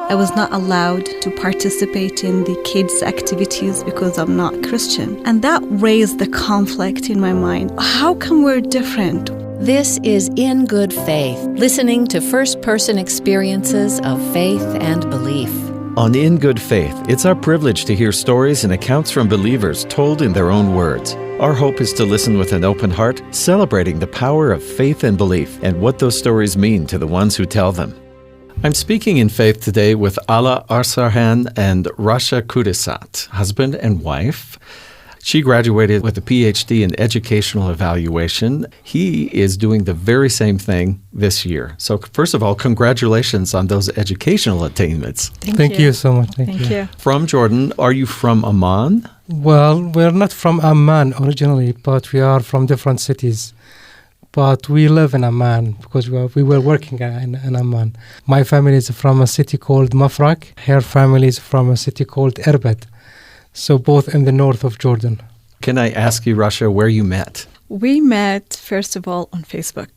I was not allowed to participate in the kids' activities because I'm not Christian. And that raised the conflict in my mind. How come we're different? This is In Good Faith, listening to first-person experiences of faith and belief. On In Good Faith, it's our privilege to hear stories and accounts from believers told in their own words. Our hope is to listen with an open heart, celebrating the power of faith and belief and what those stories mean to the ones who tell them. I'm speaking in faith today with Asarhan and Rasha Qudisat, husband and wife. She graduated with a PhD in educational evaluation. He is doing the very same thing this year. So first of all, congratulations on those educational attainments. Thank you so much. Thank you. From Jordan, are you from Amman? Well, we're not from Amman originally, but we are from different cities. But we live in Amman because we were working in Amman. My family is from a city called Mafraq. Her family is from a city called Irbid. So both in the north of Jordan. Can I ask you, Rasha, where you met? We met, first of all, on Facebook.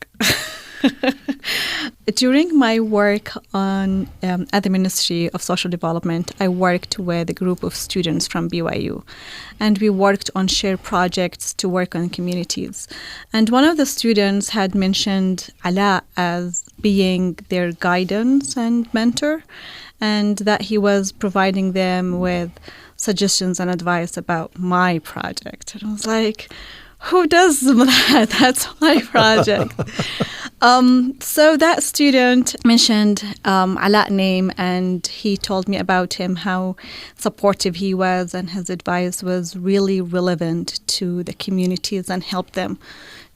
During my work at the Ministry of Social Development, I worked with a group of students from BYU. And we worked on shared projects to work on communities. And one of the students had mentioned Ala as being their guidance and mentor, and that he was providing them with suggestions and advice about my project. And I was like, who does that? That's my project. So that student mentioned Ala's name, and he told me about him, how supportive he was, and his advice was really relevant to the communities and helped them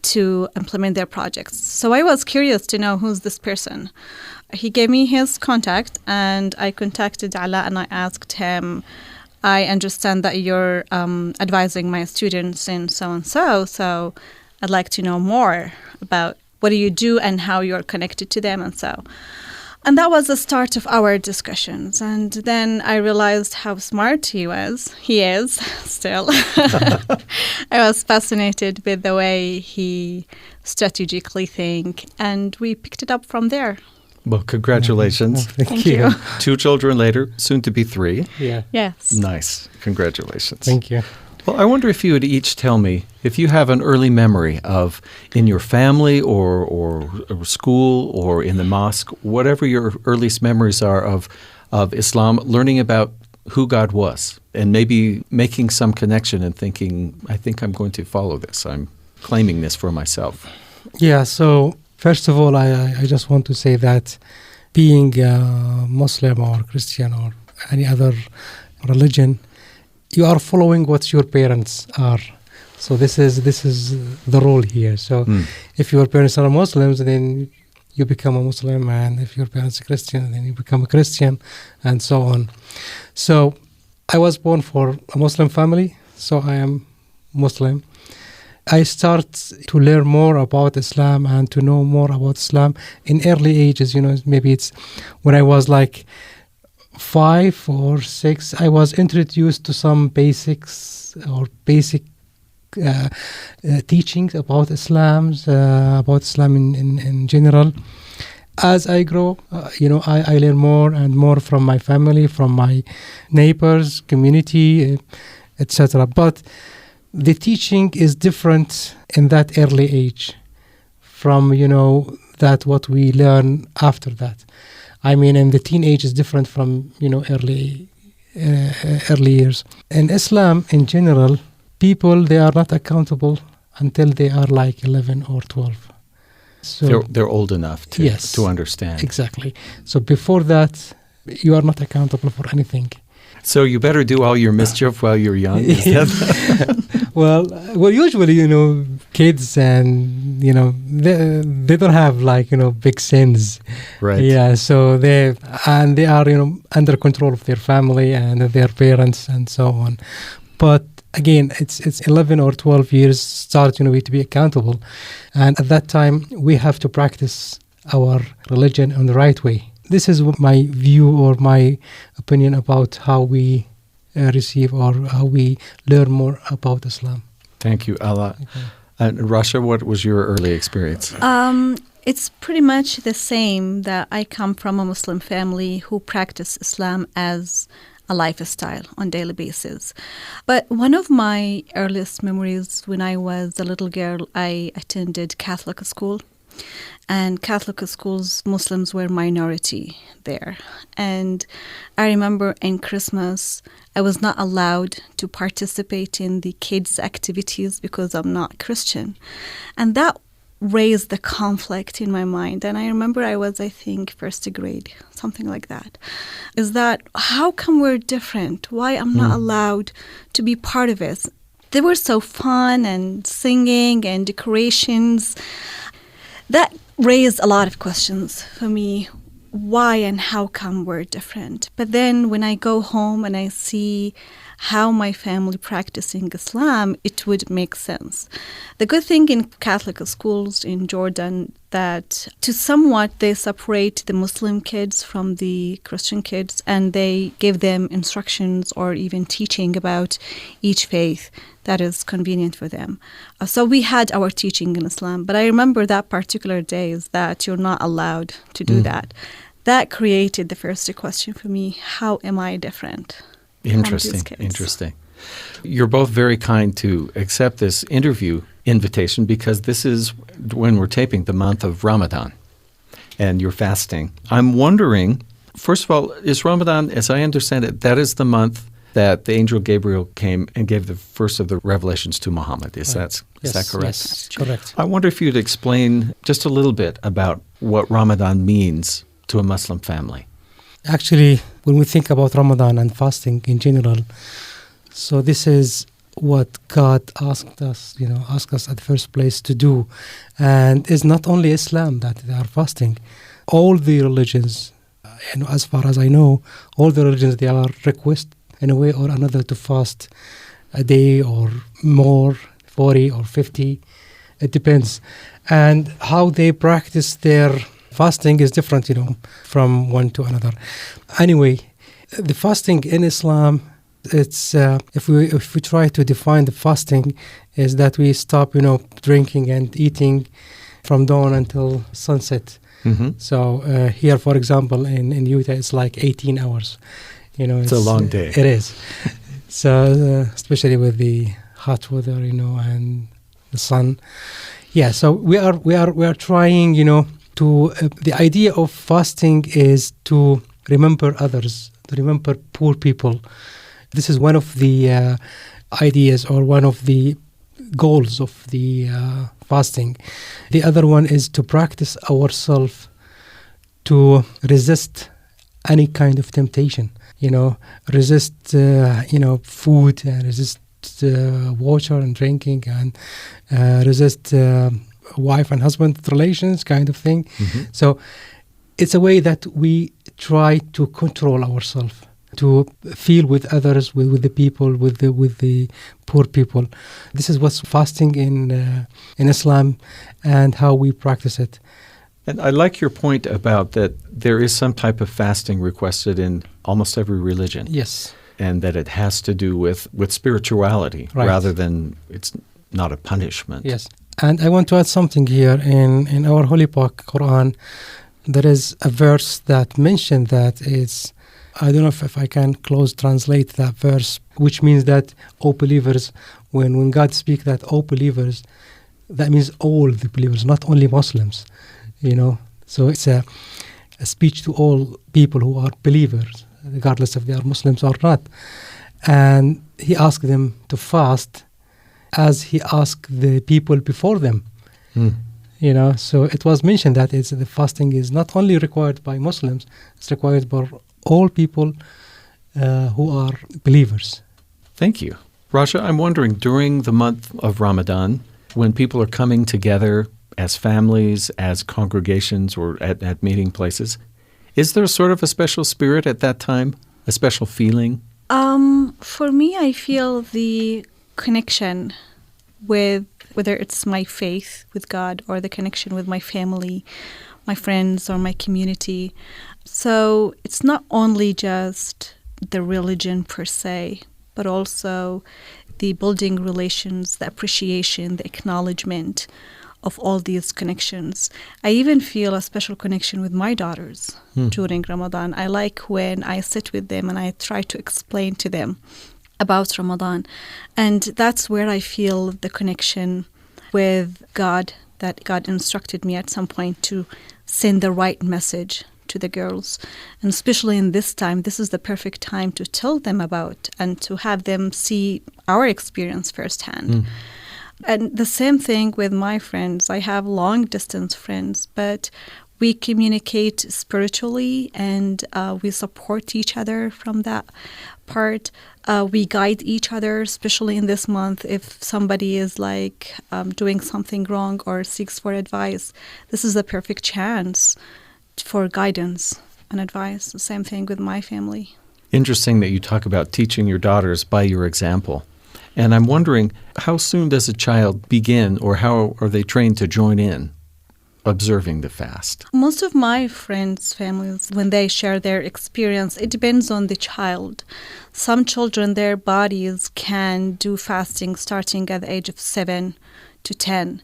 to implement their projects. So I was curious to know, who's this person? He gave me his contact, and I contacted Ala and I asked him, I understand that you're advising my students in so-and-so, so I'd like to know more about what do you do and how you're connected to them and so. And that was the start of our discussions. And then I realized how smart he was. He is still. I was fascinated with the way he strategically thinks, and we picked it up from there. Well, congratulations. Thank you. 2 children later, soon to be 3. Yeah. Yes. Nice. Congratulations. Thank you. Well, I wonder if you would each tell me if you have an early memory of, in your family or school or in the mosque, whatever your earliest memories are of Islam, learning about who God was and maybe making some connection and thinking, I think I'm going to follow this. I'm claiming this for myself. Yeah, so first of all, I just want to say that being Muslim or Christian or any other religion, you are following what your parents are. So this is the role here. So if your parents are Muslims, then you become a Muslim, and if your parents are Christian, then you become a Christian, and so on. So I was born for a Muslim family, so I am Muslim. I start to learn more about Islam and to know more about Islam in early ages. Maybe it's when I was like 5 or 6, I was introduced to some basic teachings about Islam in general. As I grow, I learn more and more from my family, from my neighbors, community, etc. But the teaching is different in that early age from, that what we learn after that. I mean, in the teenage is different from, early years. In Islam, in general, people, they are not accountable until they are like 11 or 12. So they're old enough to understand. Exactly. So before that, you are not accountable for anything. So you better do all your mischief while you're young. Well, usually, kids and, they don't have big sins. Right. Yeah. So they are, under control of their family and their parents and so on. But again, it's 11 or 12 years start, we to be accountable. And at that time, we have to practice our religion in the right way. This is my view or my opinion about how we receive or how we learn more about Islam. Thank you, Allah. And Rasha, what was your early experience? It's pretty much the same that I come from a Muslim family who practice Islam as a lifestyle on daily basis. But one of my earliest memories when I was a little girl, I attended Catholic school. And Catholic schools, Muslims were minority there. And I remember in Christmas, I was not allowed to participate in the kids' activities because I'm not Christian. And that raised the conflict in my mind. And I remember I was, I think, first grade, something like that. Is that how come we're different? Why I'm not allowed to be part of it? They were so fun and singing and decorations. That raised a lot of questions for me. Why and how come we're different? But then when I go home and I see how my family practicing Islam, it would make sense. The good thing in Catholic schools in Jordan that to somewhat they separate the Muslim kids from the Christian kids, and they give them instructions or even teaching about each faith that is convenient for them. So we had our teaching in Islam, but I remember that particular day is that you're not allowed to do that. That created the first question for me, how am I different? Interesting. You're both very kind to accept this interview invitation because this is when we're taping the month of Ramadan and you're fasting. I'm wondering, first of all, is Ramadan, as I understand it, that is the month that the angel Gabriel came and gave the first of the revelations to Muhammad. Is that correct? Yes, correct. I wonder if you'd explain just a little bit about what Ramadan means to a Muslim family. Actually, when we think about Ramadan and fasting in general, so this is what God asked us at the first place to do. And it's not only Islam that they are fasting. All the religions, and as far as I know, all the religions, they are requested in a way or another to fast a day or more, 40 or 50. It depends. And how they practice their fasting is different, from one to another. Anyway, the fasting in Islam, it's if we try to define the fasting, is that we stop, drinking and eating from dawn until sunset. Mm-hmm. So here, for example, in Utah, it's like 18 hours. It's a long day. It is. So especially with the hot weather, and the sun. Yeah. So we are trying, to the idea of fasting is to remember others, to remember poor people. This is one of the ideas or one of the goals of the fasting. The other one is to practice ourselves to resist any kind of temptation. Resist food, and resist water and drinking, and resist wife and husband relations kind of thing. Mm-hmm. So it's a way that we try to control ourselves, to feel with others, with the people, with the poor people. This is what's fasting in Islam and how we practice it. And I like your point about that there is some type of fasting requested in almost every religion. Yes. And that it has to do with spirituality rather than it's not a punishment. Yes. And I want to add something here. In our Holy Book, Quran, there is a verse that mentioned that it's, I don't know if I can close translate that verse, which means that all believers, when God speaks that all believers, that means all the believers, not only Muslims, So it's a speech to all people who are believers, regardless if they are Muslims or not. And he asked them to fast as he asked the people before them. So it was mentioned that the fasting is not only required by Muslims, it's required by all people who are believers. Thank you. Rasha, I'm wondering, during the month of Ramadan, when people are coming together as families, as congregations, or at meeting places, is there sort of a special spirit at that time, a special feeling? For me, I feel the connection with, whether it's my faith with God or the connection with my family, my friends, or my community. So it's not only just the religion per se, but also the building relations, the appreciation, the acknowledgement of all these connections. I even feel a special connection with my daughters during Ramadan. I like when I sit with them and I try to explain to them about Ramadan. And that's where I feel the connection with God, that God instructed me at some point to send the right message to the girls. And especially in this time, this is the perfect time to tell them about and to have them see our experience firsthand. And the same thing with my friends. I have long distance friends, but we communicate spiritually and we support each other from that part. We guide each other, especially in this month. If somebody is like doing something wrong or seeks for advice, this is the perfect chance for guidance and advice. The same thing with my family. Interesting that you talk about teaching your daughters by your example. And I'm wondering, how soon does a child begin, or how are they trained to join in observing the fast? Most of my friends' families, when they share their experience, it depends on the child. Some children, their bodies can do fasting starting at the age of 7 to 10.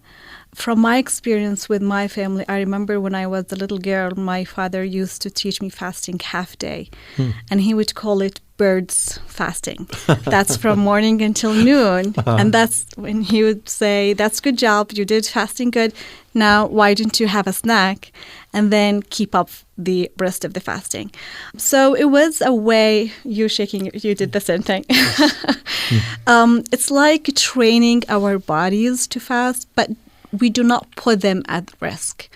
From my experience with my family, I remember when I was a little girl, my father used to teach me fasting half day, and he would call it birds fasting. That's from morning until noon, and that's when he would say, "That's good job, you did fasting good. Now, why didn't you have a snack and then keep up the rest of the fasting?" So it was a way, you did the same thing. It's like training our bodies to fast, but we do not put them at risk.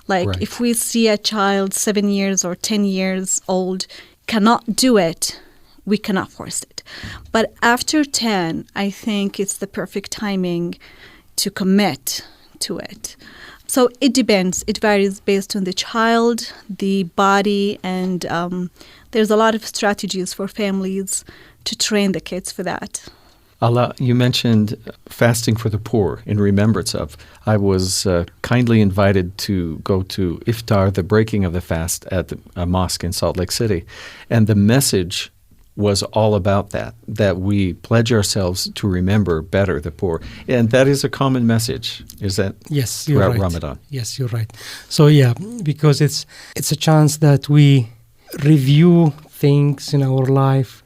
Like Right. if we see a child 7 years or 10 years old cannot do it, we cannot force it. But after 10, I think it's the perfect timing to commit to it. So it depends. It varies based on the child, the body, and there's a lot of strategies for families to train the kids for that. Allah, you mentioned fasting for the poor in remembrance of. I was kindly invited to go to iftar, the breaking of the fast, at a mosque in Salt Lake City. And the message was all about that we pledge ourselves to remember better the poor. And that is a common message, is that Yes, you're throughout right. Ramadan? Yes, you're right. So yeah, because it's a chance that we review things in our life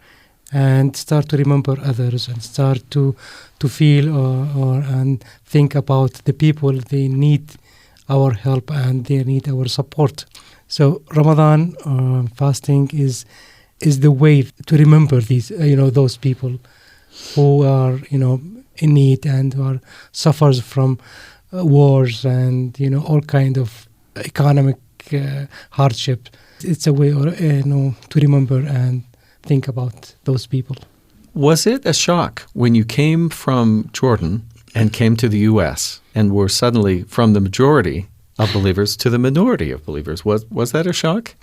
and start to remember others and start to feel and think about the people. They need our help and they need our support. So Ramadan fasting is the way to remember these those people who are in need and who are suffers from wars and all kind of economic hardship. It's a way to remember and think about those people. Was it a shock when you came from Jordan and came to the U.S. and were suddenly from the majority of believers to the minority of believers? Was that a shock?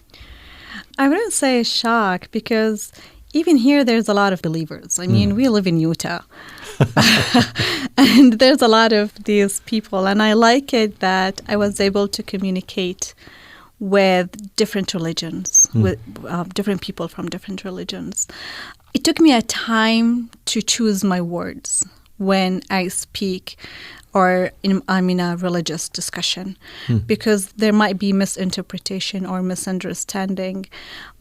I wouldn't say a shock because even here there's a lot of believers. I mean, we live in Utah. And there's a lot of these people. And I like it that I was able to communicate with different religions, with different people from different religions. It took me a time to choose my words when I speak or I'm in a religious discussion because there might be misinterpretation or misunderstanding,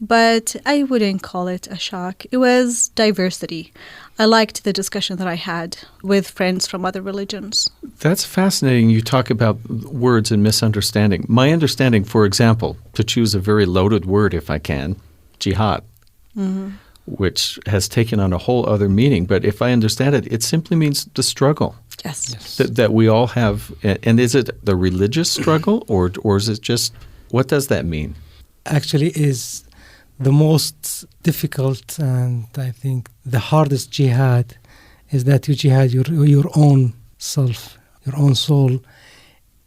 but I wouldn't call it a shock. It was diversity. I liked the discussion that I had with friends from other religions. That's fascinating. You talk about words and misunderstanding. My understanding, for example, to choose a very loaded word if I can, jihad, which has taken on a whole other meaning. But if I understand it, it simply means the struggle. Yes. That we all have. And is it the religious struggle or is it just, what does that mean? Actually is the most difficult and I think the hardest jihad is that you jihad your own self, your own soul,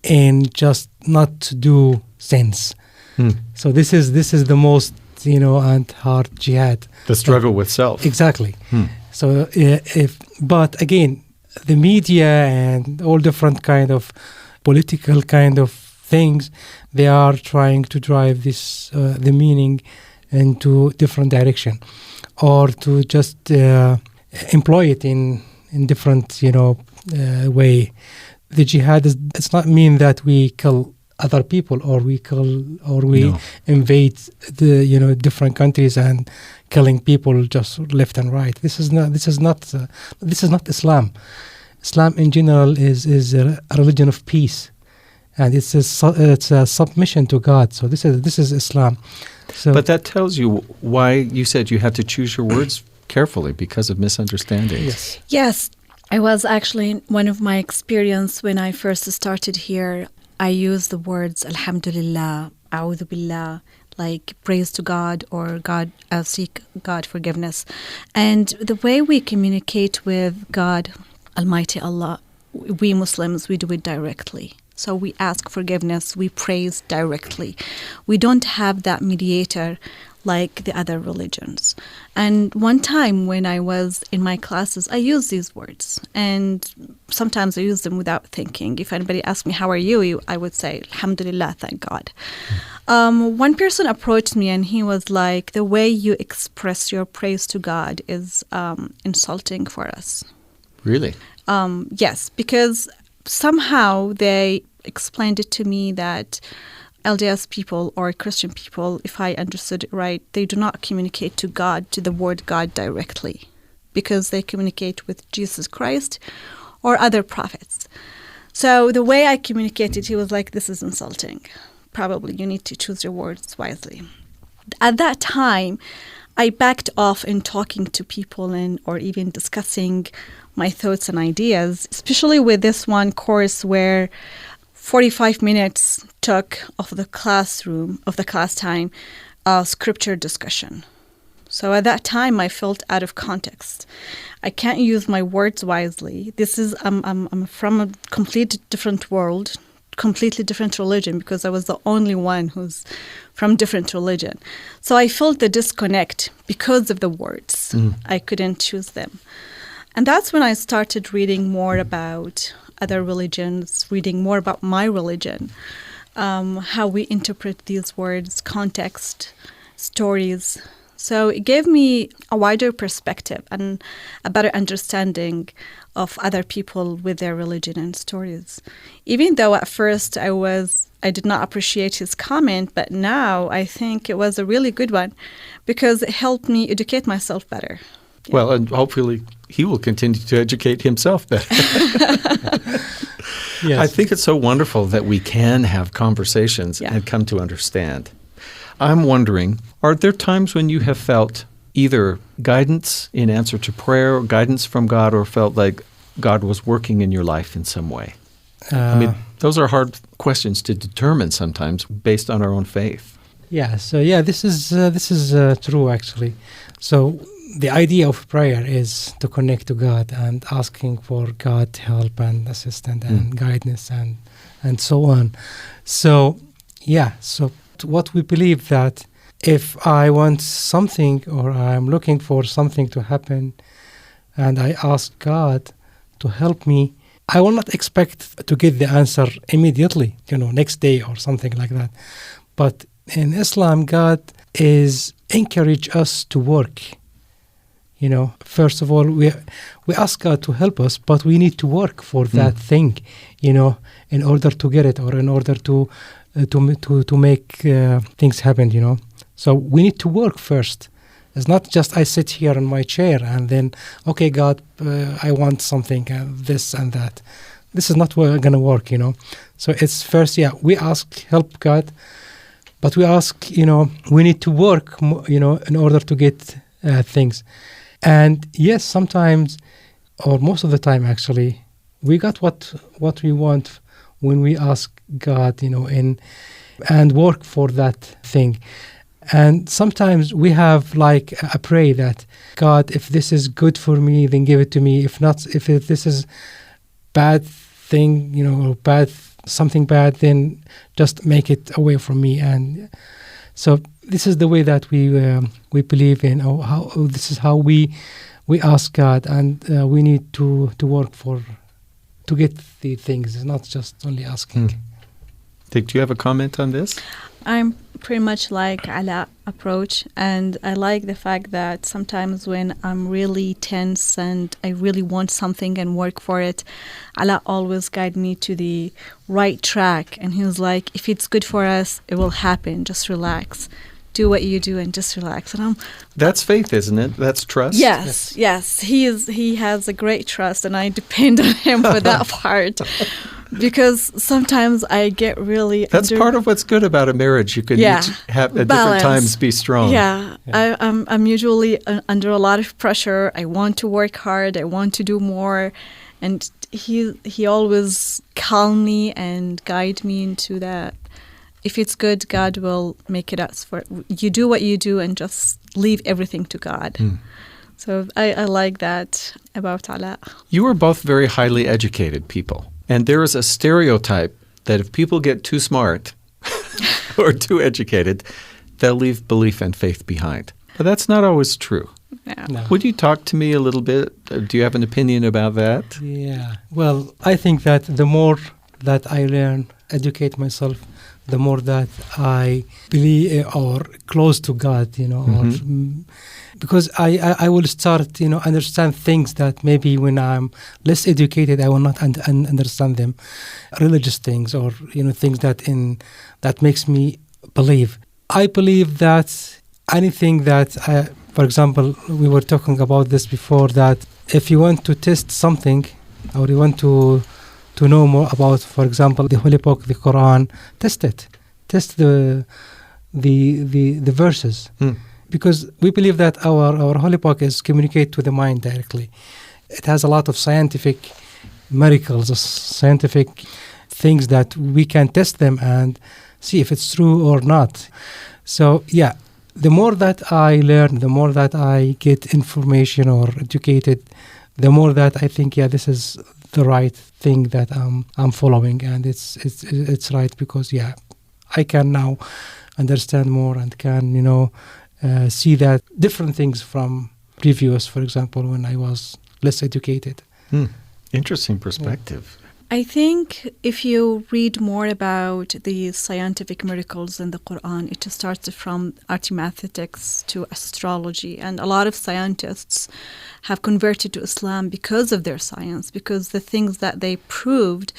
and just not to do sins. So this is the most and hard jihad. The struggle with self. Exactly. So but again, the media and all different kind of political kind of things, they are trying to drive this the meaning into different direction, or to just employ it in different way the jihad it's not mean that we kill other people or we No. invade the different countries and killing people just left and right. This is not Islam. Islam in general is a religion of peace, and it's a submission to God. So this is Islam. So, But that tells you why you said you had to choose your words carefully because of misunderstandings. yes. Yes, I was actually one of my experience when I first started here. I used the words Alhamdulillah, A'udhu Billah, like praise to God or God, I'll seek God forgiveness. And the way we communicate with God, Almighty Allah, we Muslims, we do it directly. So we ask forgiveness, we praise directly. We don't have that mediator like the other religions. And one time when I was in my classes, I used these words. And sometimes I use them without thinking. If anybody asks me, how are you? I would say, Alhamdulillah, thank God. One person approached me and he was like, the way you express your praise to God is insulting for us. Really? Yes, because somehow they explained it to me that LDS people or Christian people, if I understood it right, they do not communicate to God, to the word God directly, because they communicate with Jesus Christ or other prophets. So the way I communicated, he was like, this is insulting. Probably you need to choose your words wisely. At that time, I backed off in talking to people or even discussing my thoughts and ideas, especially with this one course where 45 minutes took of the class time, scripture discussion. So at that time, I felt out of context. I can't use my words wisely. I'm from a completely different world, completely different religion, because I was the only one who's from different religion. So I felt the disconnect because of the words. I couldn't choose them. And that's when I started reading more about other religions, reading more about my religion, how we interpret these words, context, stories. So it gave me a wider perspective and a better understanding of other people with their religion and stories. Even though at first I did not appreciate his comment, but now I think it was a really good one because it helped me educate myself better. Yeah. Well, and hopefully he will continue to educate himself better. Yes. I think it's so wonderful that we can have conversations and come to understand. I'm wondering, are there times when you have felt either guidance in answer to prayer, or guidance from God, or felt like God was working in your life in some way? I mean, those are hard questions to determine sometimes based on our own faith. Yeah. So this is true actually. So the idea of prayer is to connect to God and asking for God's help and assistance and guidance and so on. So what we believe that if I want something or I'm looking for something to happen and I ask God to help me, I will not expect to get the answer immediately, next day or something like that. But in Islam, God is encourage us to work. First of all, we ask God to help us, but we need to work for that thing, in order to get it or in order to make things happen, So we need to work first. It's not just I sit here in my chair and then, okay, God, I want something, this and that. This is not going to work, So it's first, we ask help God, but we ask, we need to work, in order to get things. And yes, sometimes, or most of the time actually, we got what we want when we ask God, and work for that thing. And sometimes we have like a pray that, God, if this is good for me, then give it to me. If not, if this is bad thing, or something bad, then just make it away from me. And so this is the way that we believe in. This is how we ask God, and we need to work to get the things. It's not just only asking. Do you have a comment on this? I'm pretty much like Ala approach, and I like the fact that sometimes when I'm really tense and I really want something and work for it, Allah always guide me to the right track, and he was like, if it's good for us, it will happen, just relax. Do what you do and just relax. And That's faith, isn't it? That's trust? Yes. He has a great trust, and I depend on him for that part. Because sometimes I get really... That's part of what's good about a marriage. You can each have at different times be strong. Yeah. I'm usually under a lot of pressure. I want to work hard. I want to do more. And he always calm me and guide me into that. If it's good, God will make it us for you. Do what you do and just leave everything to God. So I like that about Allah. You are both very highly educated people. And there is a stereotype that if people get too smart or too educated, they'll leave belief and faith behind. But that's not always true. Yeah. No. Would you talk to me a little bit? Do you have an opinion about that? Yeah. Well, I think that the more that I learn, educate myself, the more that I believe or close to God, because I will start, understand things that maybe when I'm less educated, I will not understand them, religious things or, things that makes me believe. I believe that anything that, for example, we were talking about this before, that if you want to test something or you want to know more about, for example, the Holy Book, the Quran, test it. Test the verses. Because we believe that our Holy Book is communicate to the mind directly. It has a lot of scientific miracles, scientific things that we can test them and see if it's true or not. So, yeah, the more that I learn, the more that I get information or educated, the more that I think, this is the right thing that I'm following, and it's right because, I can now understand more and can, see that different things from previous, for example, when I was less educated. Interesting perspective. I think if you read more about the scientific miracles in the Quran, it just starts from arithmetics to astrology. And a lot of scientists have converted to Islam because of their science, because the things that they proved,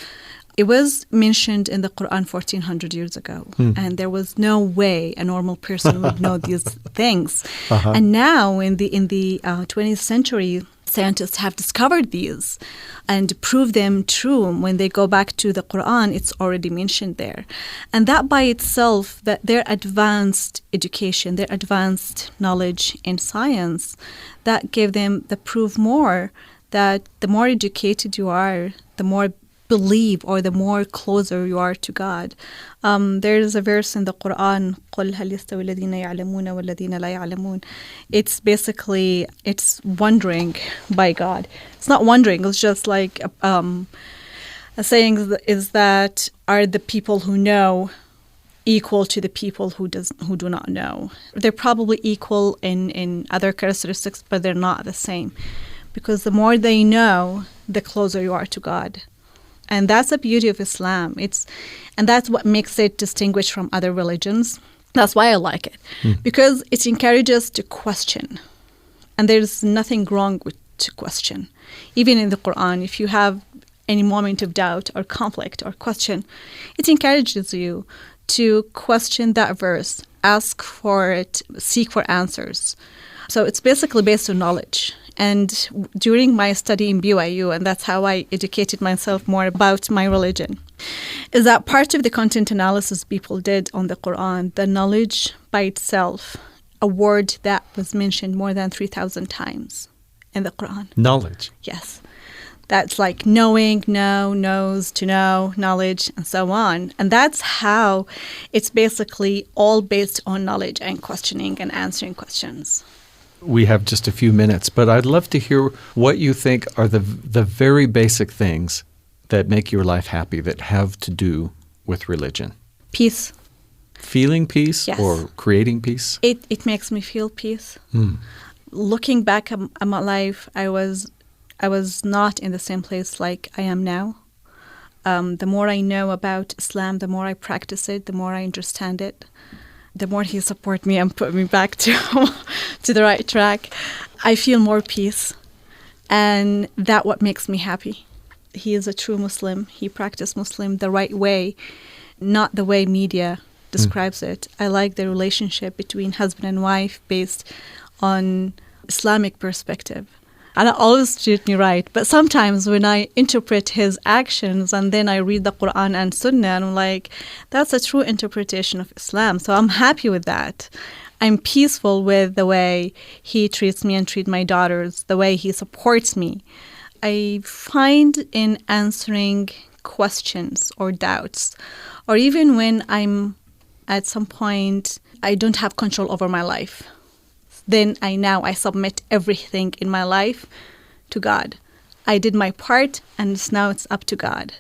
it was mentioned in the Quran 1400 years ago. And there was no way a normal person would know these things. And now in the 20th century, scientists have discovered these and proved them true. When they go back to the Quran, it's already mentioned there. And that by itself, that their advanced education, their advanced knowledge in science, that gave them the proof more that the more educated you are, the more believe or the more closer you are to God. There's a verse in the Quran, قُلْ هَلْ يَسْتَوِي الَّذِينَ يَعْلَمُونَ وَالَّذِينَ لَا يَعْلَمُونَ. It's basically, it's wondering by God. It's not wondering, it's just like a saying is that are the people who know equal to the people who do not know. They're probably equal in other characteristics, but they're not the same. Because the more they know, the closer you are to God. And that's the beauty of Islam. And that's what makes it distinguished from other religions. That's why I like it. Because it encourages to question. And there's nothing wrong with to question. Even in the Quran, if you have any moment of doubt or conflict or question, it encourages you to question that verse, ask for it, seek for answers. So it's basically based on knowledge. And during my study in BYU, and that's how I educated myself more about my religion, is that part of the content analysis people did on the Quran, the knowledge by itself, a word that was mentioned more than 3,000 times in the Quran. Knowledge. Yes. That's like knowing, know, knows, to know, knowledge, and so on. And that's how it's basically all based on knowledge and questioning and answering questions. We have just a few minutes, but I'd love to hear what you think are the very basic things that make your life happy, that have to do with religion. Peace. Feeling peace. Yes. Or creating peace? It makes me feel peace. Looking back at my life, I was not in the same place like I am now. The more I know about Islam, the more I practice it, the more I understand it, the more he supports me and put me back to to the right track. I feel more peace, and that what makes me happy. He is a true Muslim. He practiced Muslim the right way, not the way media describes it. I like the relationship between husband and wife based on Islamic perspective. And I always treat me right. But sometimes when I interpret his actions and then I read the Quran and Sunnah, and I'm like, that's a true interpretation of Islam. So I'm happy with that. I'm peaceful with the way he treats me and treat my daughters, the way he supports me. I find in answering questions or doubts, or even when I'm at some point, I don't have control over my life, then I submit everything in my life to God. I did my part, and now it's up to God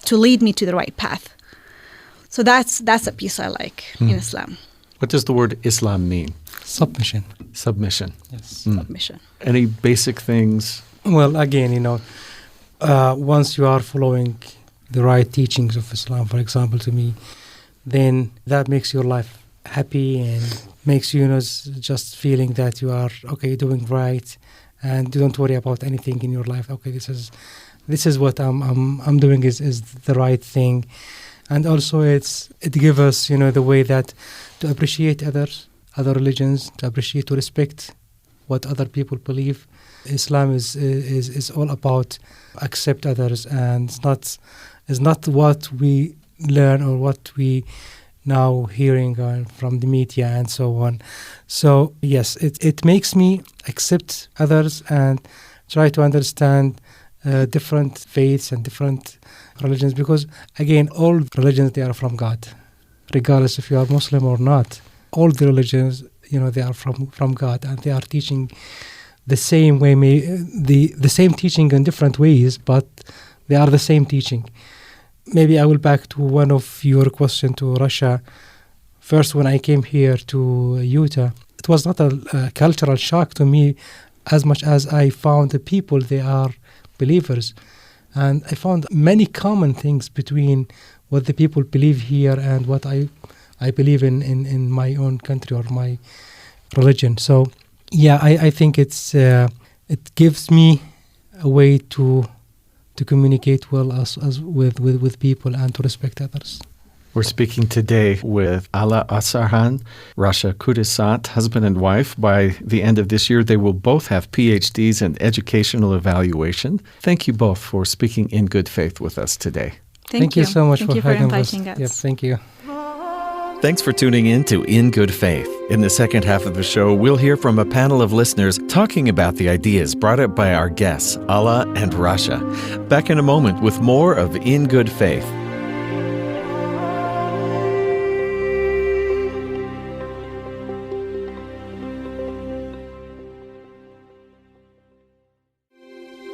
to lead me to the right path. So that's a piece I like in Islam. What does the word Islam mean? Submission. Submission. Yes. Submission. Any basic things? Well, again, once you are following the right teachings of Islam, for example, to me, then that makes your life happy and makes you just feeling that you are doing right, and you don't worry about anything in your life. Okay, this is what I'm doing is the right thing, and also it gives us the way that to appreciate other religions, to appreciate, to respect what other people believe. Islam is all about accept others, and it's not what we learn or what we now hearing from the media and so on. So yes, it makes me accept others and try to understand different faiths and different religions, because again, all religions, they are from God, regardless if you are Muslim or not. All the religions, they are from God, and they are teaching the same way, the same teaching in different ways, but they are the same teaching. Maybe I will back to one of your question to Rasha. First, when I came here to Utah, it was not a cultural shock to me as much as I found the people, they are believers. And I found many common things between what the people believe here and what I believe in my own country or my religion. So, yeah, I think it gives me a way to communicate well as with people and to respect others. We're speaking today with Ala Asarhan, Rasha Qudisat, husband and wife. By the end of this year, they will both have PhDs in educational evaluation. Thank you both for speaking in good faith with us today. Thank you so much for inviting us. Yep, thank you. Thanks for tuning in to In Good Faith. In the second half of the show, we'll hear from a panel of listeners talking about the ideas brought up by our guests, Ala and Rasha. Back in a moment with more of In Good Faith.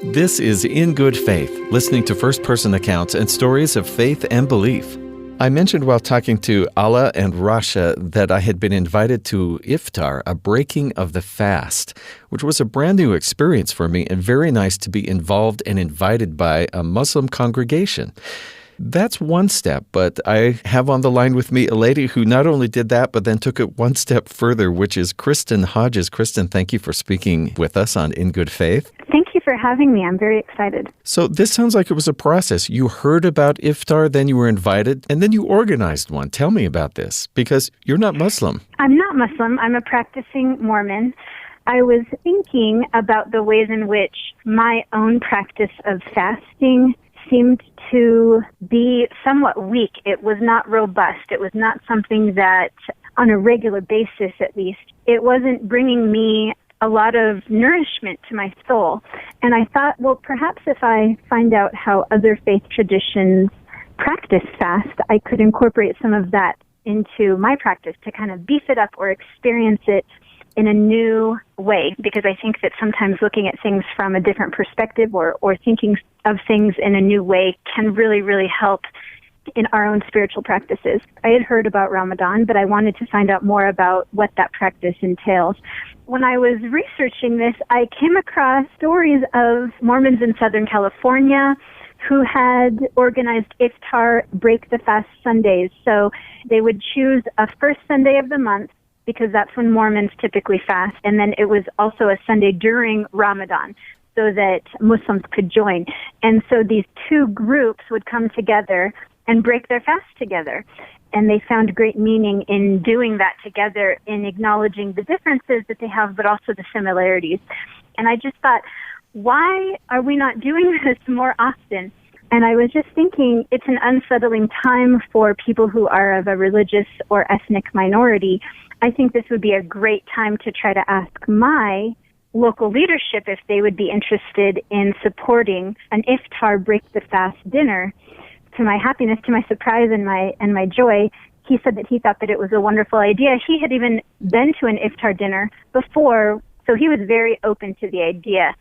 This is In Good Faith, listening to first-person accounts and stories of faith and belief. I mentioned while talking to Ala and Rasha that I had been invited to Iftar, a breaking of the fast, which was a brand new experience for me and very nice to be involved and invited by a Muslim congregation. That's one step, but I have on the line with me a lady who not only did that, but then took it one step further, which is Kristen Hodges. Kristen, thank you for speaking with us on In Good Faith. Thank you for having me. I'm very excited. So this sounds like it was a process. You heard about Iftar, then you were invited, and then you organized one. Tell me about this, because you're not Muslim. I'm not Muslim. I'm a practicing Mormon. I was thinking about the ways in which my own practice of fasting seemed to be somewhat weak. It was not robust. It was not something that, on a regular basis at least, it wasn't bringing me a lot of nourishment to my soul. And I thought, well, perhaps if I find out how other faith traditions practice fast, I could incorporate some of that into my practice to kind of beef it up or experience it in a new way, because I think that sometimes looking at things from a different perspective or thinking of things in a new way can really, really help in our own spiritual practices. I had heard about Ramadan, but I wanted to find out more about what that practice entails. When I was researching this, I came across stories of Mormons in Southern California who had organized iftar break the fast Sundays. So they would choose a first Sunday of the month, because that's when Mormons typically fast, and then it was also a Sunday during Ramadan so that Muslims could join. And so these two groups would come together and break their fast together. And they found great meaning in doing that together, in acknowledging the differences that they have, but also the similarities. And I just thought, why are we not doing this more often? And I was just thinking, it's an unsettling time for people who are of a religious or ethnic minority. I think this would be a great time to try to ask my local leadership if they would be interested in supporting an iftar break the fast dinner. To my happiness, to my surprise and my joy, he said that he thought that it was a wonderful idea. He had even been to an iftar dinner before, so he was very open to the idea.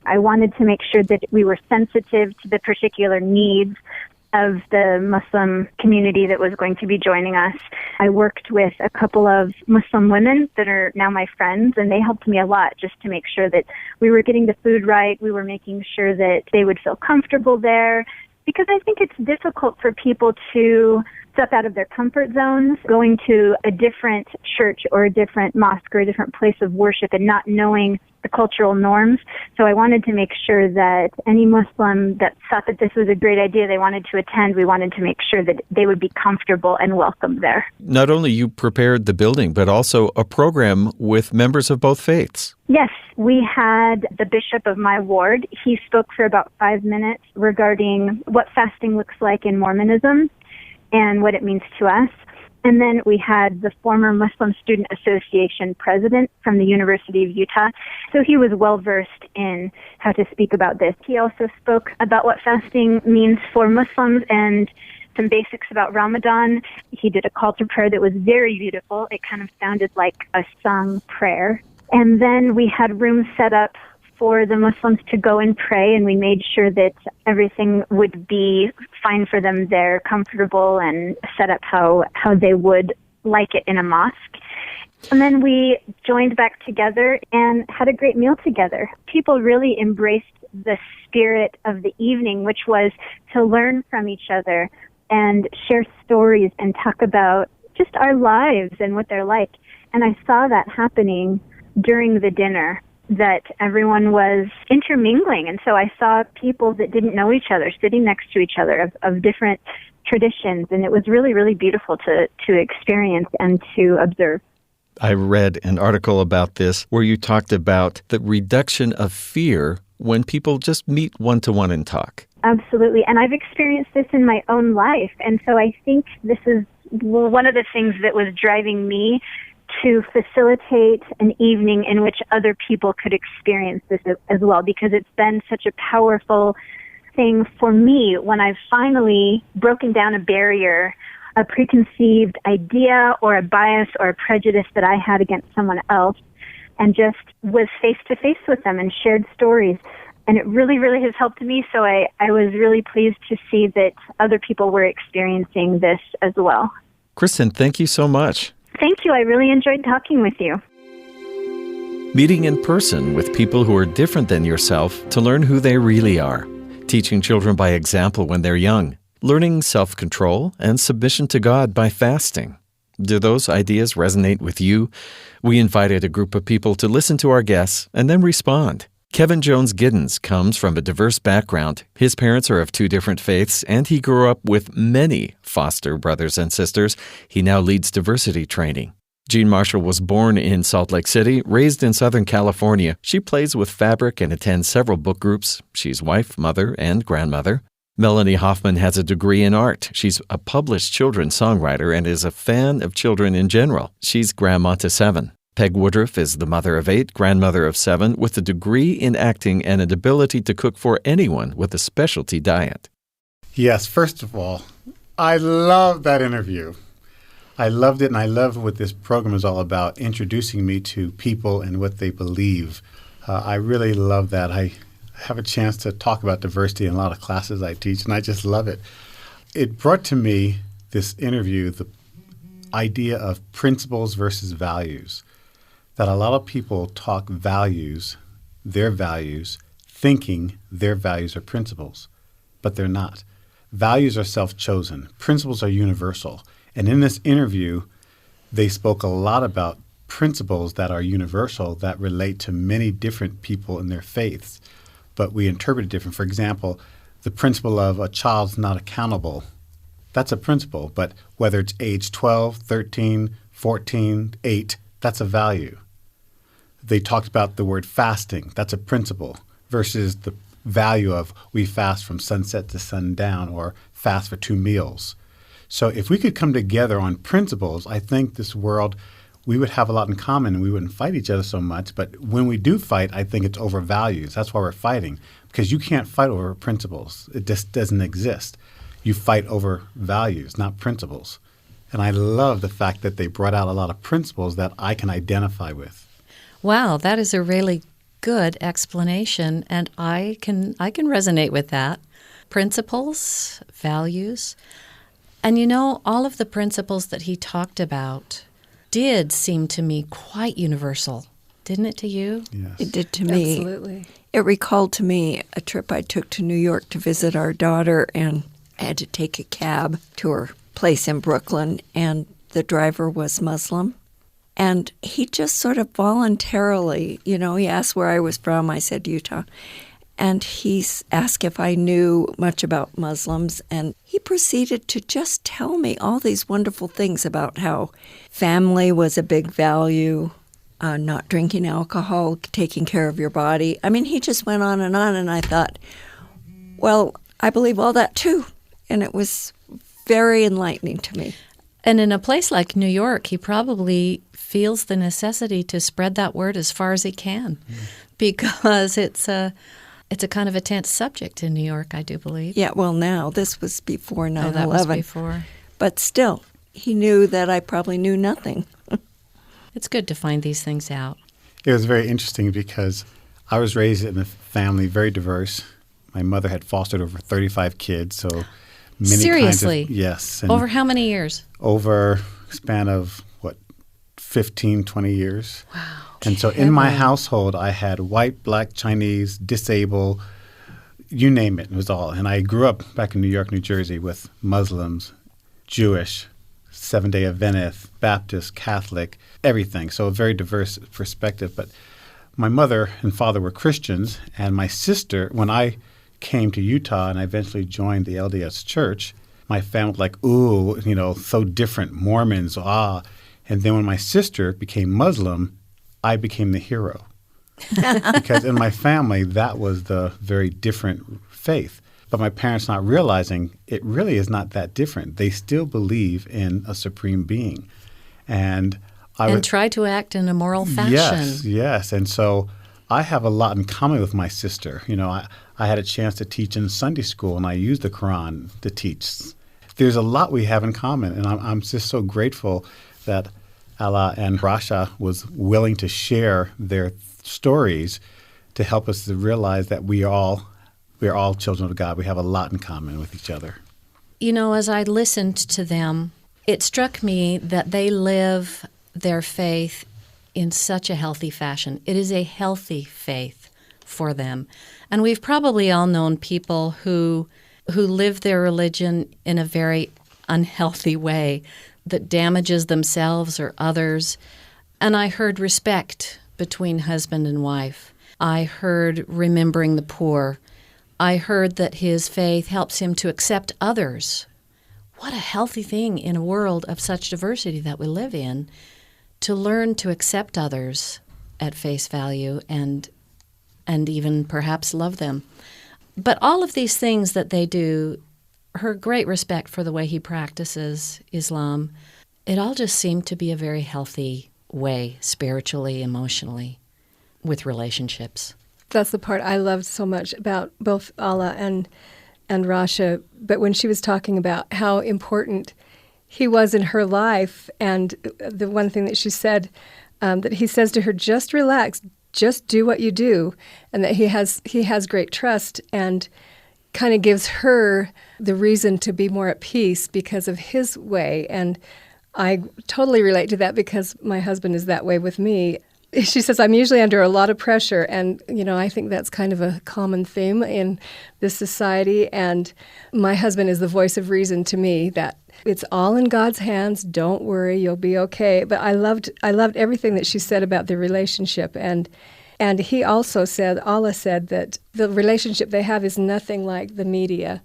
I wanted to make sure that we were sensitive to the particular needs of the Muslim community that was going to be joining us. I worked with a couple of Muslim women that are now my friends, and they helped me a lot just to make sure that we were getting the food right. We were making sure that they would feel comfortable there, because I think it's difficult for people to step out of their comfort zones, going to a different church or a different mosque or a different place of worship and not knowing the cultural norms. So I wanted to make sure that any Muslim that thought that this was a great idea, they wanted to attend, we wanted to make sure that they would be comfortable and welcome there. Not only you prepared the building, but also a program with members of both faiths. Yes, we had the bishop of my ward. He spoke for about 5 minutes regarding what fasting looks like in Mormonism and what it means to us. And then we had the former Muslim Student Association president from the University of Utah. So he was well-versed in how to speak about this. He also spoke about what fasting means for Muslims and some basics about Ramadan. He did a call to prayer that was very beautiful. It kind of sounded like a sung prayer. And then we had rooms set up for the Muslims to go and pray, and we made sure that everything would be fine for them there, comfortable, and set up how they would like it in a mosque. And then we joined back together and had a great meal together. People really embraced the spirit of the evening, which was to learn from each other and share stories and talk about just our lives and what they're like. And I saw that happening during the dinner, that everyone was intermingling. And so I saw people that didn't know each other sitting next to each other of different traditions. And it was really, really beautiful to experience and to observe. I read an article about this where you talked about the reduction of fear when people just meet one-to-one and talk. Absolutely. And I've experienced this in my own life. And so I think this is one of the things that was driving me to facilitate an evening in which other people could experience this as well, because it's been such a powerful thing for me when I've finally broken down a barrier, a preconceived idea or a bias or a prejudice that I had against someone else, and just was face-to-face with them and shared stories. And it really, really has helped me. So I was really pleased to see that other people were experiencing this as well. Kristen, thank you so much. Thank you. I really enjoyed talking with you. Meeting in person with people who are different than yourself to learn who they really are. Teaching children by example when they're young. Learning self-control and submission to God by fasting. Do those ideas resonate with you? We invited a group of people to listen to our guests and then respond. Kevin Jones Giddens comes from a diverse background. His parents are of two different faiths, and he grew up with many foster brothers and sisters. He now leads diversity training. Jean Marshall was born in Salt Lake City, raised in Southern California. She plays with fabric and attends several book groups. She's wife, mother, and grandmother. Melanie Hoffman has a degree in art. She's a published children's songwriter and is a fan of children in general. She's grandma to 7. Peg Woodruff is the mother of 8, grandmother of 7, with a degree in acting and an ability to cook for anyone with a specialty diet. Yes, first of all, I love that interview. I loved it, and I love what this program is all about, introducing me to people and what they believe. I really love that. I have a chance to talk about diversity in a lot of classes I teach, and I just love it. It brought to me, this interview, the idea of principles versus values. That a lot of people talk values, their values, thinking their values are principles. but they're not. Values are self-chosen. Principles are universal. And in this interview, they spoke a lot about principles that are universal that relate to many different people in their faiths, but we interpret it different. For example, the principle of a child's not accountable, that's a principle, but whether it's age 12, 13, 14, 8, that's a value. They talked about the word fasting, that's a principle, versus the value of we fast from sunset to sundown or fast for 2 meals. So if we could come together on principles, I think this world, we would have a lot in common and we wouldn't fight each other so much. But when we do fight, I think it's over values. That's why we're fighting, because you can't fight over principles. It just doesn't exist. You fight over values, not principles. And I love the fact that they brought out a lot of principles that I can identify with. Wow, that is a really good explanation, and I can resonate with that. Principles, values. And you know, all of the principles that he talked about did seem to me quite universal, didn't it to you? Yes. It did to me. Absolutely. It recalled to me a trip I took to New York to visit our daughter, and I had to take a cab to her place in Brooklyn, and the driver was Muslim. And he just sort of voluntarily, he asked where I was from. I said Utah. And he asked if I knew much about Muslims, and he proceeded to just tell me all these wonderful things about how family was a big value, not drinking alcohol, taking care of your body. I mean, he just went on, and I thought, well, I believe all that too. And it was very enlightening to me. And in a place like New York, he probably feels the necessity to spread that word as far as he can, because it's a kind of a tense subject in New York, I do believe. Yeah, well, now, this was before 9/11. Oh, that was before. But still, he knew that I probably knew nothing. It's good to find these things out. It was very interesting because I was raised in a family very diverse. My mother had fostered over 35 kids, so many Seriously? kinds of, yes. And Over how many years? over a span of, 15, 20 years. Wow. And so in my household, I had white, black, Chinese, disabled, you name it, it was all. And I grew up back in New York, New Jersey with Muslims, Jewish, Seventh-day Adventist, Baptist, Catholic, everything. So a very diverse perspective. But my mother and father were Christians, and my sister, when I came to Utah and I eventually joined the LDS Church, my family was like, ooh, so different, Mormons, ah. And then when my sister became Muslim, I became the hero. Because in my family, that was the very different faith. But my parents not realizing it really is not that different. They still believe in a supreme being. And try to act in a moral fashion. Yes. And so I have a lot in common with my sister. I had a chance to teach in Sunday school, and I used the Quran to teach. There's a lot we have in common, and I'm just so grateful that Allah and Rasha was willing to share their stories to help us to realize that we are all children of God. We have a lot in common with each other. As I listened to them, it struck me that they live their faith in such a healthy fashion. It is a healthy faith for them. And we've probably all known people who live their religion in a very unhealthy way that damages themselves or others. And I heard respect between husband and wife. I heard remembering the poor. I heard that his faith helps him to accept others. What a healthy thing in a world of such diversity that we live in, to learn to accept others at face value and even perhaps love them. But all of these things that they do, her great respect for the way he practices Islam, it all just seemed to be a very healthy way, spiritually, emotionally, with relationships. That's the part I loved so much about both Allah and Rasha. But when she was talking about how important he was in her life, and the one thing that she said, that he says to her, just relax, just do what you do, and that he has great trust, and kind of gives her the reason to be more at peace because of his way. And I totally relate to that because my husband is that way with me. She says, I'm usually under a lot of pressure. And, I think that's kind of a common theme in this society. And my husband is the voice of reason to me, that it's all in God's hands. Don't worry, you'll be okay. But I loved everything that she said about the relationship. And he also said, Allah said, that the relationship they have is nothing like the media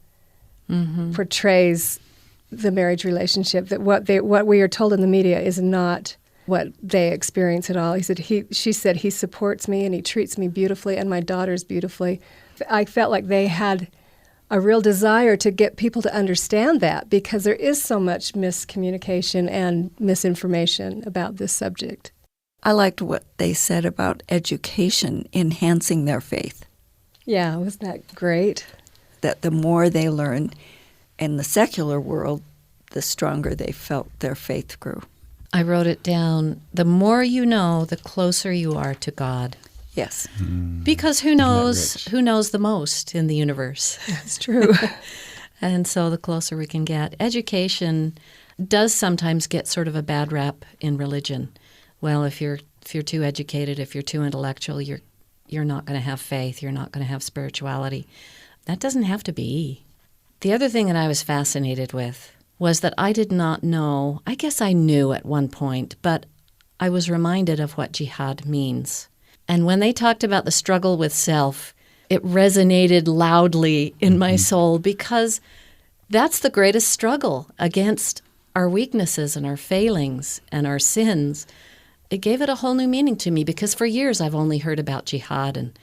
portrays the marriage relationship, that what we are told in the media is not what they experience at all. She said, he supports me and he treats me beautifully and my daughters beautifully. I felt like they had a real desire to get people to understand that, because there is so much miscommunication and misinformation about this subject. I liked what they said about education enhancing their faith. Yeah, wasn't that great? That the more they learned in the secular world, the stronger they felt their faith grew. I wrote it down. The more you know, the closer you are to God. Yes. Because who knows the most in the universe? That's true. And so the closer we can get. Education does sometimes get sort of a bad rap in religion. Well, if you're too educated, if you're too intellectual, you're not going to have faith, you're not going to have spirituality. That doesn't have to be. The other thing that I was fascinated with was that I did not know, I guess I knew at one point, but I was reminded of what jihad means. And when they talked about the struggle with self, it resonated loudly in my soul, because that's the greatest struggle against our weaknesses and our failings and our sins. It gave it a whole new meaning to me, because for years I've only heard about jihad and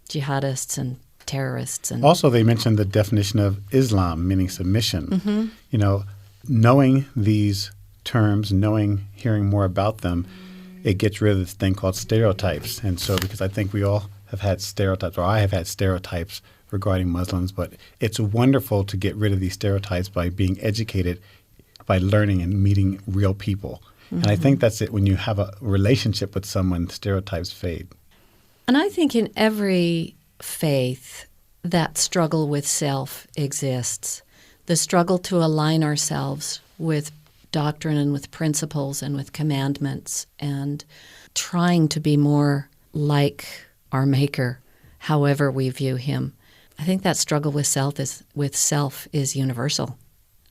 jihadists and terrorists. And also, they mentioned the definition of Islam, meaning submission. Knowing these terms, hearing more about them, it gets rid of this thing called stereotypes. And so, because I think we all have had stereotypes, or I have had stereotypes regarding Muslims, but it's wonderful to get rid of these stereotypes by being educated, by learning and meeting real people. And I think that's it. When you have a relationship with someone, stereotypes fade. And I think in every faith, that struggle with self exists. The struggle to align ourselves with doctrine and with principles and with commandments, and trying to be more like our Maker, however we view him. I think that struggle with self is universal.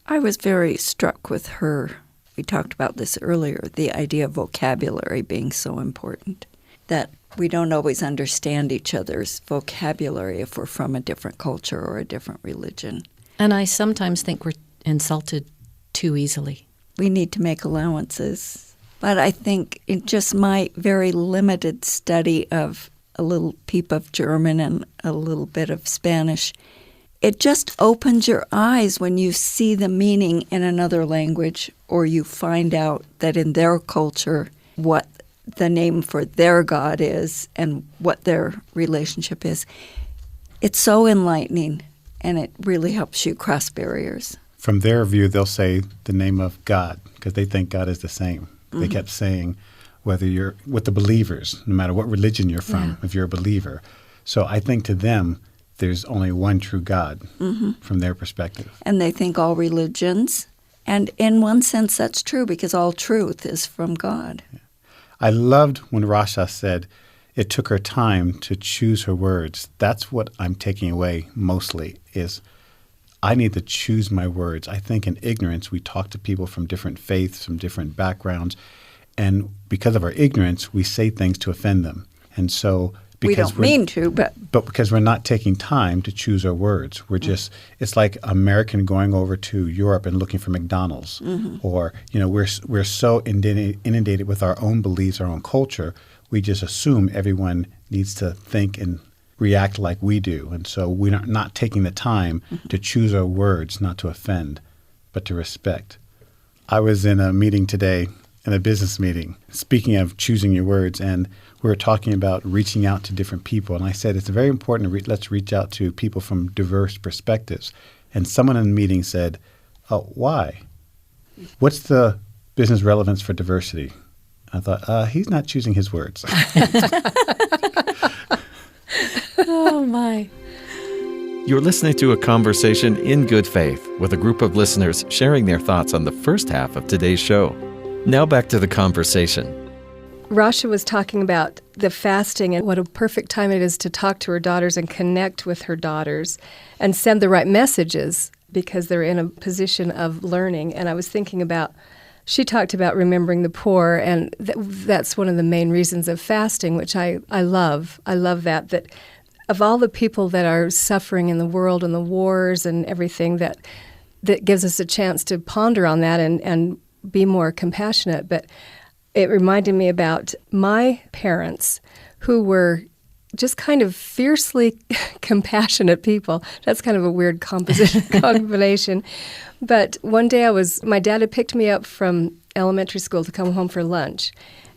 I was very struck with her. We talked about this earlier, the idea of vocabulary being so important, that we don't always understand each other's vocabulary if we're from a different culture or a different religion. And I sometimes think we're insulted too easily. We need to make allowances. But I think in just my very limited study of a little peep of German and a little bit of Spanish, it just opens your eyes when you see the meaning in another language, or you find out that in their culture what the name for their God is and what their relationship is. It's so enlightening, and it really helps you cross barriers. From their view, they'll say the name of God because they think God is the same. They kept saying, whether you're with the believers, no matter what religion you're from, if you're a believer. So I think to them, there's only one true God from their perspective. And they think all religions, and in one sense that's true, because all truth is from God. Yeah. I loved when Rasha said it took her time to choose her words. That's what I'm taking away mostly, is I need to choose my words. I think in ignorance, we talk to people from different faiths, from different backgrounds, and because of our ignorance, we say things to offend them. And so we don't mean to, but because we're not taking time to choose our words. We're just, it's like American going over to Europe and looking for McDonald's. Or, we're so inundated with our own beliefs, our own culture, we just assume everyone needs to think and react like we do. And so we're not taking the time to choose our words, not to offend, but to respect. I was in a meeting today, in a business meeting, speaking of choosing your words, and we were talking about reaching out to different people. And I said, it's very important let's reach out to people from diverse perspectives. And someone in the meeting said, oh, why? What's the business relevance for diversity? I thought, he's not choosing his words. Oh, my. You're listening to a conversation in good faith with a group of listeners sharing their thoughts on the first half of today's show. Now back to the conversation. Rasha was talking about the fasting and what a perfect time it is to talk to her daughters and connect with her daughters and send the right messages because they're in a position of learning. And I was thinking about, she talked about remembering the poor, and that's one of the main reasons of fasting, which I love. I love that of all the people that are suffering in the world and the wars and everything, that gives us a chance to ponder on that and be more compassionate. But it reminded me about my parents, who were just kind of fiercely compassionate people. That's kind of a weird combination. But one day my dad had picked me up from elementary school to come home for lunch.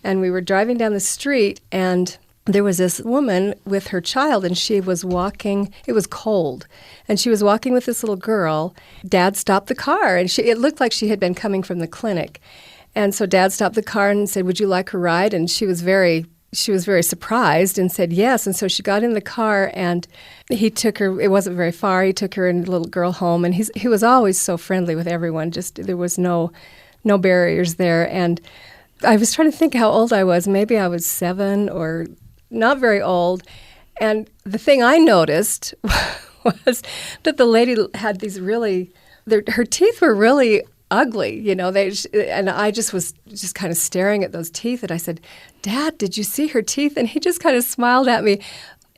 And we were driving down the street, and there was this woman with her child, and she was walking. It was cold, and she was walking with this little girl. Dad stopped the car, and it looked like she had been coming from the clinic. And so Dad stopped the car and said, "Would you like a ride?" And she was very surprised and said yes. And so she got in the car, and he took her. It wasn't very far. He took her and the little girl home, and he was always so friendly with everyone. Just there was no barriers there. And I was trying to think how old I was. Maybe I was 7 or not very old. And the thing I noticed was that the lady had these her teeth were really ugly, and I just was kind of staring at those teeth, and I said, "Dad, did you see her teeth?" And he just kind of smiled at me,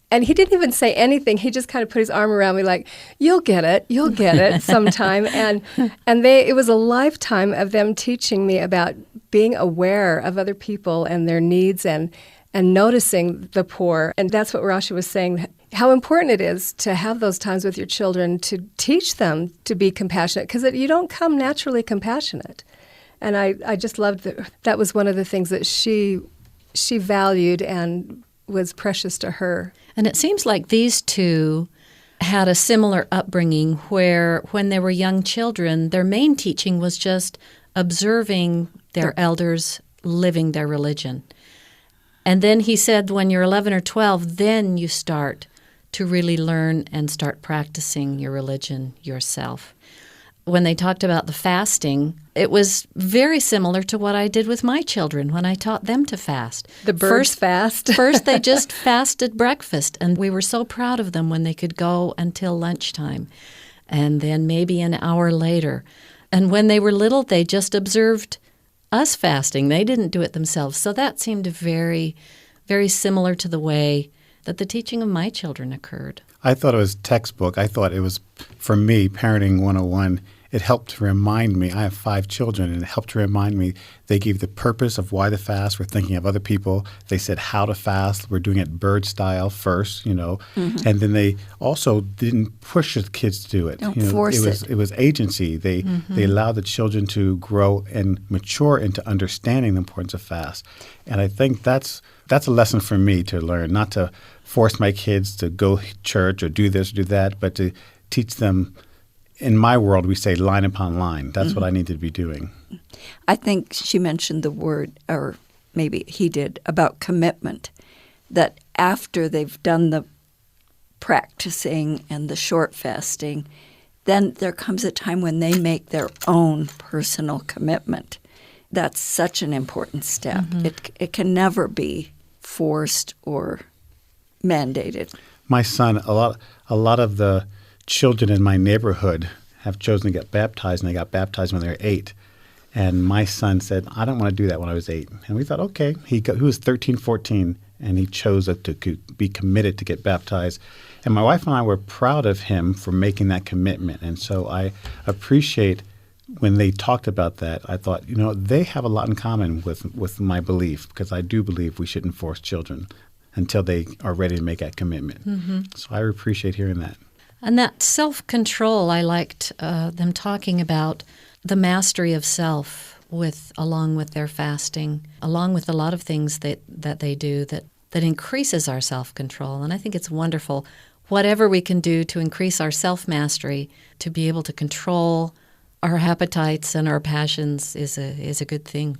and he didn't even say anything. He just kind of put his arm around me like, "You'll get it sometime." and it was a lifetime of them teaching me about being aware of other people and their needs and noticing the poor. And that's what Rasha was saying, how important it is to have those times with your children to teach them to be compassionate, because you don't come naturally compassionate. And I just loved that was one of the things that she valued and was precious to her. And it seems like these two had a similar upbringing where when they were young children, their main teaching was just observing their elders living their religion. And then he said when you're 11 or 12, then you start to really learn and start practicing your religion yourself. When they talked about the fasting, it was very similar to what I did with my children when I taught them to fast. The birds fast. First, they just fasted breakfast, and we were so proud of them when they could go until lunchtime, and then maybe an hour later. And when they were little, they just observed us fasting. They didn't do it themselves. So that seemed very, very similar to the way that the teaching of my children occurred. I thought it was textbook. I thought it was, for me, Parenting 101, it helped to remind me. I have 5 children, and it helped to remind me. They gave the purpose of why the fast. We're thinking of other people. They said how to fast. We're doing it bird style first, Mm-hmm. And then they also didn't push the kids to do it. Don't force it. It was agency. They allowed the children to grow and mature into understanding the importance of fast. And I think that's a lesson for me to learn, not to force my kids to go to church or do this or do that, but to teach them. In my world, we say line upon line. That's what I need to be doing. I think she mentioned the word, or maybe he did, about commitment, that after they've done the practicing and the short fasting, then there comes a time when they make their own personal commitment. That's such an important step. Mm-hmm. It can never be forced or mandated. My son, a lot of the children in my neighborhood have chosen to get baptized, and they got baptized when they were 8. And my son said, "I don't want to do that when I was 8." And we thought, okay. He was 13, 14, and he chose to be committed to get baptized. And my wife and I were proud of him for making that commitment. And so I appreciate when they talked about that. I thought, they have a lot in common with my belief, because I do believe we shouldn't force children until they are ready to make that commitment. Mm-hmm. So I appreciate hearing that. And that self-control, I liked them talking about the mastery of self along with their fasting, along with a lot of things that they do that increases our self-control. And I think it's wonderful. Whatever we can do to increase our self-mastery, to be able to control our appetites and our passions is a good thing.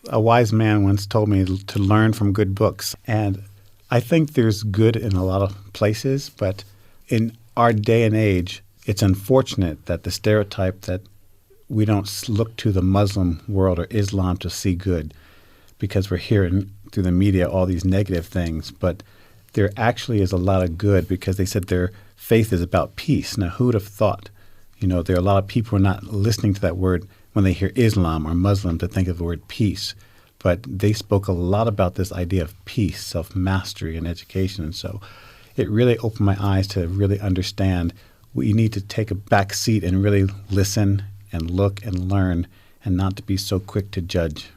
A wise man once told me to learn from good books. And I think there's good in a lot of places, but in our day and age, it's unfortunate that the stereotype that we don't look to the Muslim world or Islam to see good. because we're hearing through the media all these negative things, but there actually is a lot of good because they said their faith is about peace. Now, who would have thought? There are a lot of people who are not listening to that word when they hear Islam or Muslim to think of the word peace. But they spoke a lot about this idea of peace, self-mastery, and education. And so it really opened my eyes to really understand we need to take a back seat and really listen and look and learn and not to be so quick to judge.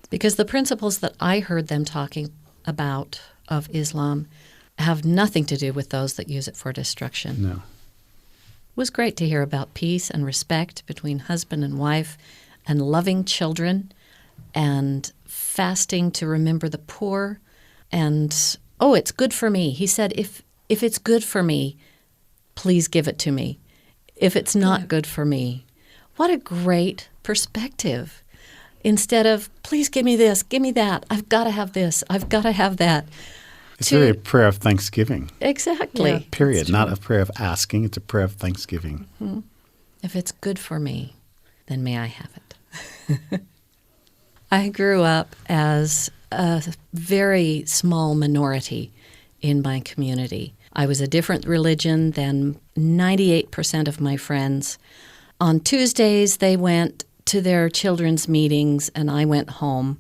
Because the principles that I heard them talking about of Islam have nothing to do with those that use it for destruction. No. It was great to hear about peace and respect between husband and wife and loving children and fasting to remember the poor. And, it's good for me. He said, if it's good for me, please give it to me. If it's not good for me, what a great perspective. Instead of, please give me this, give me that, I've got to have this, I've got to have that. It's really a prayer of thanksgiving. Exactly. Yeah, period. Not a prayer of asking. It's a prayer of thanksgiving. Mm-hmm. If it's good for me, then may I have it. I grew up as a very small minority in my community. I was a different religion than 98% of my friends. On Tuesdays, they went to their children's meetings, and I went home.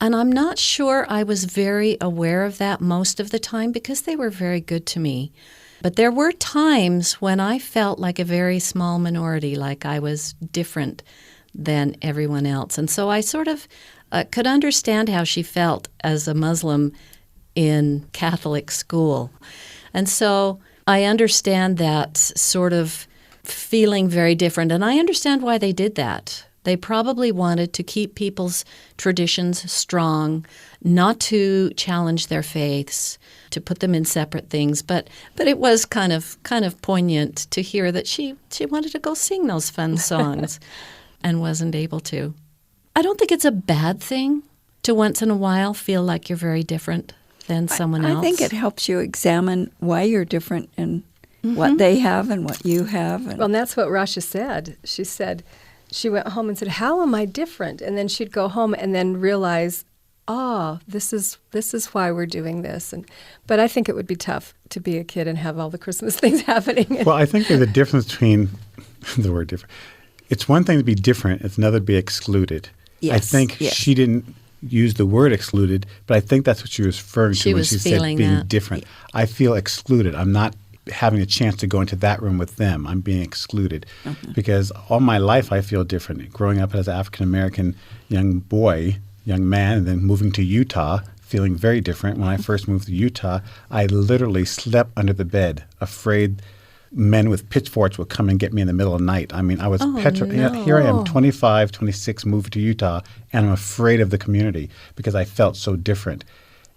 And I'm not sure I was very aware of that most of the time because they were very good to me. But there were times when I felt like a very small minority, like I was different than everyone else. And so I sort of could understand how she felt as a Muslim in Catholic school. And so I understand that sort of feeling very different. And I understand why they did that. They probably wanted to keep people's traditions strong, not to challenge their faiths, to put them in separate things. But it was kind of poignant to hear that she wanted to go sing those fun songs and wasn't able to. I don't think it's a bad thing to once in a while feel like you're very different than someone else. I think it helps you examine why you're different and what they have and what you have. Well, and that's what Rasha said. She said, she went home and said, how am I different? And then she'd go home and then realize, this is why we're doing this. But I think it would be tough to be a kid and have all the Christmas things happening. Well, I think there's a difference between the word different. It's one thing to be different. It's another to be excluded. Yes, I think she didn't use the word excluded, but I think that's what she was referring to when she said being different. I feel excluded. I'm not having a chance to go into that room with them. I'm being excluded because all my life I feel different. Growing up as an African-American young man, and then moving to Utah, feeling very different. When I first moved to Utah, I literally slept under the bed, afraid men with pitchforks would come and get me in the middle of the night. I mean, I was petrified. No. Here I am, 25, 26, moved to Utah, and I'm afraid of the community because I felt so different.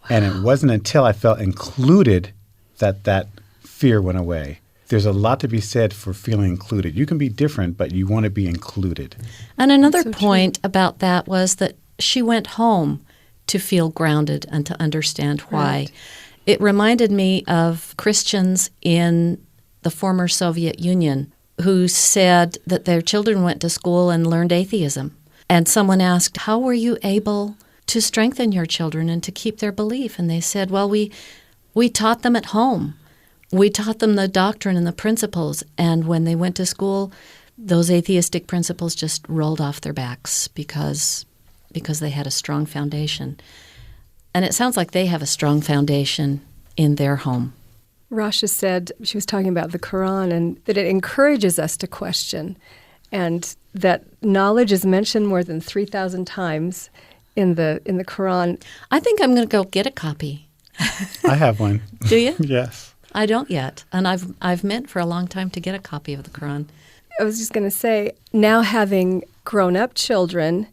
Wow. And it wasn't until I felt included that fear went away. There's a lot to be said for feeling included. You can be different, but you want to be included. And another point about that was that she went home to feel grounded and to understand why. Right. It reminded me of Christians in the former Soviet Union who said that their children went to school and learned atheism. And someone asked, how were you able to strengthen your children and to keep their belief? And they said, well, we taught them at home. We taught them the doctrine and the principles. And when they went to school, those atheistic principles just rolled off their backs because they had a strong foundation. And it sounds like they have a strong foundation in their home. Rasha said, she was talking about the Quran, and that it encourages us to question, and that knowledge is mentioned more than 3,000 times in the Quran. I think I'm going to go get a copy. I have one. Do you? Yes. I don't yet, and I've meant for a long time to get a copy of the Quran. I was just going to say, now having grown-up children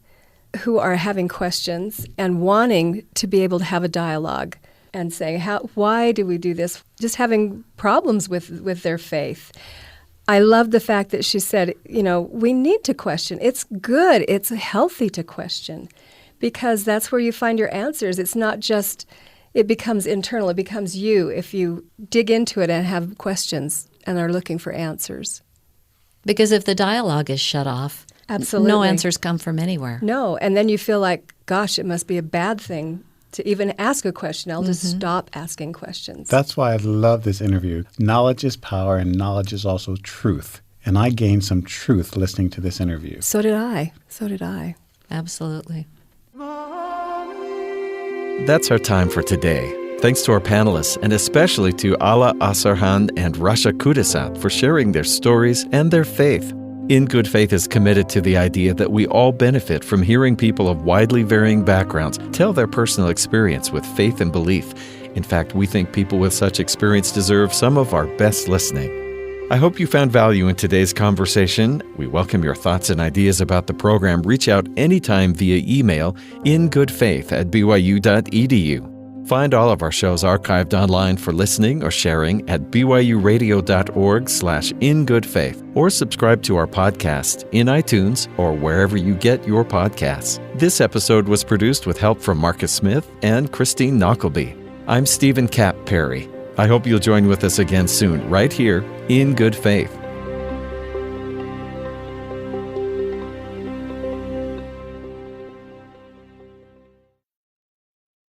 who are having questions and wanting to be able to have a dialogue and saying, why do we do this? Just having problems with their faith. I love the fact that she said, we need to question. It's good. It's healthy to question because that's where you find your answers. It's not just, it becomes internal. It becomes you if you dig into it and have questions and are looking for answers. Because if the dialogue is shut off, Absolutely. No answers come from anywhere. No, and then you feel like, gosh, it must be a bad thing to even ask a question. I'll just stop asking questions. That's why I love this interview. Knowledge is power, and knowledge is also truth. And I gained some truth listening to this interview. So did I. So did I. Absolutely. That's our time for today. Thanks to our panelists, and especially to Ala, Asarhan, and Rasha Qudisat for sharing their stories and their faith. In Good Faith is committed to the idea that we all benefit from hearing people of widely varying backgrounds tell their personal experience with faith and belief. In fact, we think people with such experience deserve some of our best listening. I hope you found value in today's conversation. We welcome your thoughts and ideas about the program. Reach out anytime via email ingoodfaith@byu.edu. Find all of our shows archived online for listening or sharing at byuradio.org/ingoodfaith, or subscribe to our podcast in iTunes or wherever you get your podcasts. This episode was produced with help from Marcus Smith and Christine Knockleby. I'm Stephen Kapp Perry. I hope you'll join with us again soon, right here in Good Faith.